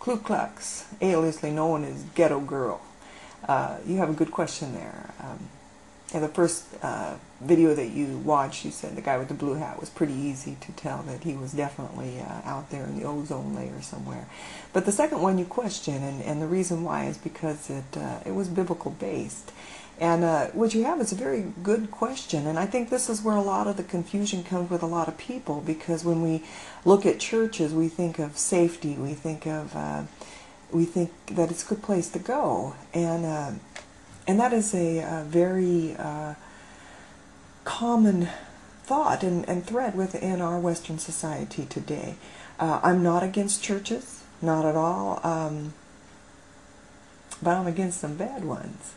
Ku Klux, aliasly known as Ghetto Girl? You have a good question there. In the first video that you watched, you said the guy with the blue hat was pretty easy to tell that he was definitely out there in the ozone layer somewhere. But the second one you question, and the reason why is because it was biblical based. And what you have is a very good question, and I think this is where a lot of the confusion comes with a lot of people, because when we look at churches, we think of safety, we think that it's a good place to go, and that is a very common thought and thread within our Western society today. I'm not against churches, not at all, but I'm against some bad ones.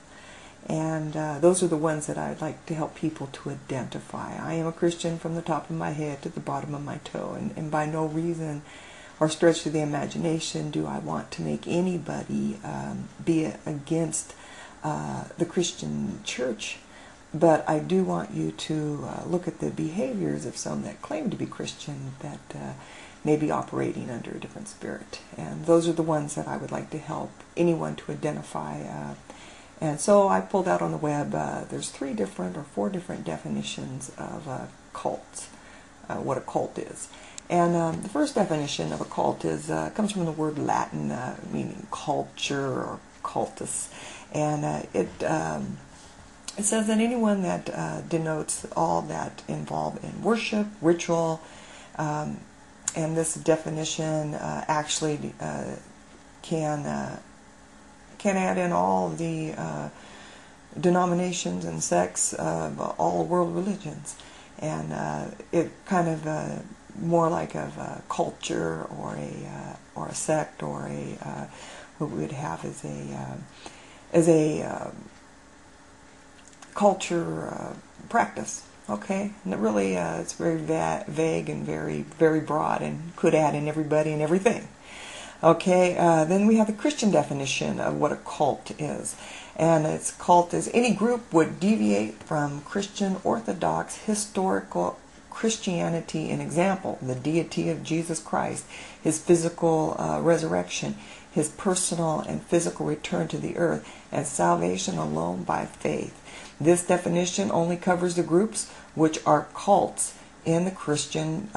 And those are the ones that I'd like to help people to identify. I am a Christian from the top of my head to the bottom of my toe, and by no reason or stretch of the imagination do I want to make anybody be against the Christian church. But I do want you to look at the behaviors of some that claim to be Christian that may be operating under a different spirit. And those are the ones that I would like to help anyone to identify. And so I pulled out on the web, there's 3 different or 4 different definitions of cults, what a cult is. And the first definition of a cult is comes from the word Latin meaning culture or cultus. And it says that anyone that denotes all that involved in worship, ritual, and this definition actually can add in all the denominations and sects of all world religions, and it kind of more like a culture or a sect or what we would have as a culture practice. Okay, and it really it's very vague and very broad, and could add in everybody and everything. Okay, then we have the Christian definition of what a cult is. And its cult is any group would deviate from Christian Orthodox historical Christianity. An example, the deity of Jesus Christ, his physical resurrection, his personal and physical return to the earth, and salvation alone by faith. This definition only covers the groups which are cults in the Christian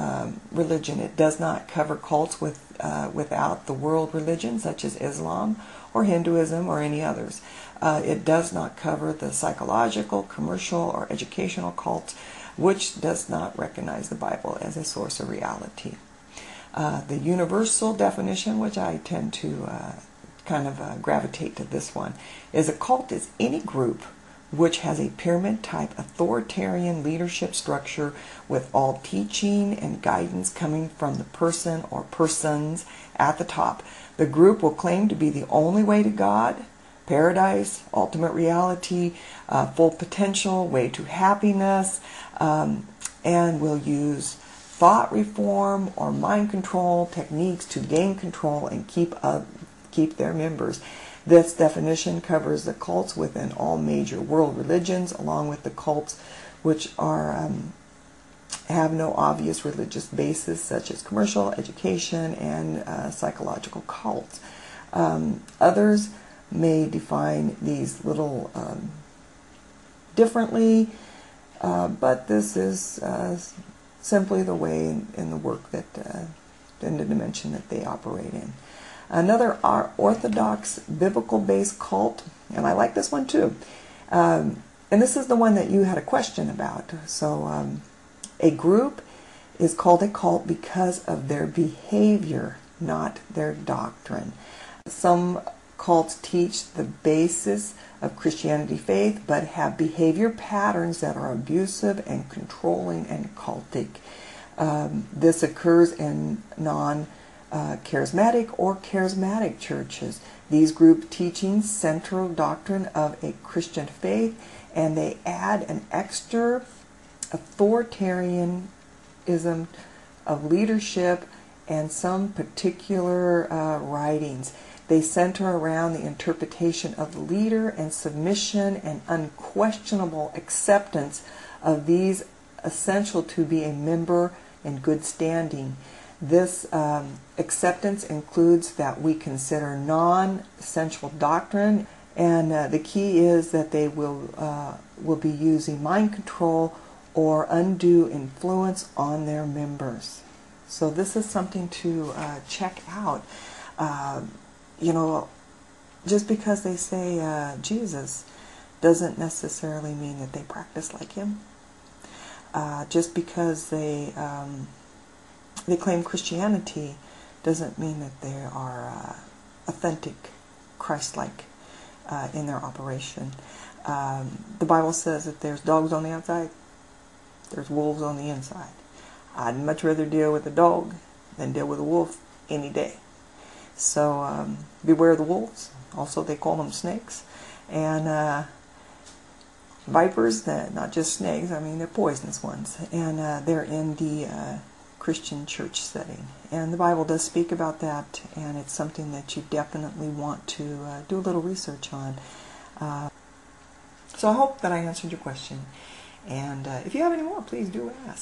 religion. It does not cover cults without the world religions such as Islam or Hinduism or any others. It does not cover the psychological, commercial, or educational cults, which does not recognize the Bible as a source of reality. The universal definition, which I tend to kind of gravitate to this one, is a cult is any group which has a pyramid-type authoritarian leadership structure with all teaching and guidance coming from the person or persons at the top. The group will claim to be the only way to God, paradise, ultimate reality, full potential, way to happiness, and will use thought reform or mind control techniques to gain control and keep their members. This definition covers the cults within all major world religions, along with the cults which are have no obvious religious basis, such as commercial, education, and psychological cults. Others may define these little differently, but this is simply the way in the work that in the dimension that they operate in. Another Orthodox biblical-based cult, and I like this one too. And this is the one that you had a question about. So a group is called a cult because of their behavior, not their doctrine. Some cults teach the basis of Christianity faith, but have behavior patterns that are abusive and controlling and cultic. This occurs in charismatic or charismatic churches. These group teachings central doctrine of a Christian faith, and they add an extra authoritarianism of leadership and some particular writings. They center around the interpretation of the leader and submission and unquestionable acceptance of these essential to be a member in good standing. This acceptance includes that we consider non-essential doctrine, and the key is that they will be using mind control or undue influence on their members. So this is something to check out. Just because they say Jesus doesn't necessarily mean that they practice like him. Just because they claim Christianity doesn't mean that they are authentic, Christ-like in their operation. The Bible says that there's dogs on the outside, there's wolves on the inside. I'd much rather deal with a dog than deal with a wolf any day. So beware the wolves. Also, they call them snakes. And vipers, not just snakes, I mean, they're poisonous ones. And they're in the Christian church setting. And the Bible does speak about that, and it's something that you definitely want to do a little research on. So I hope that I answered your question. And if you have any more, please do ask.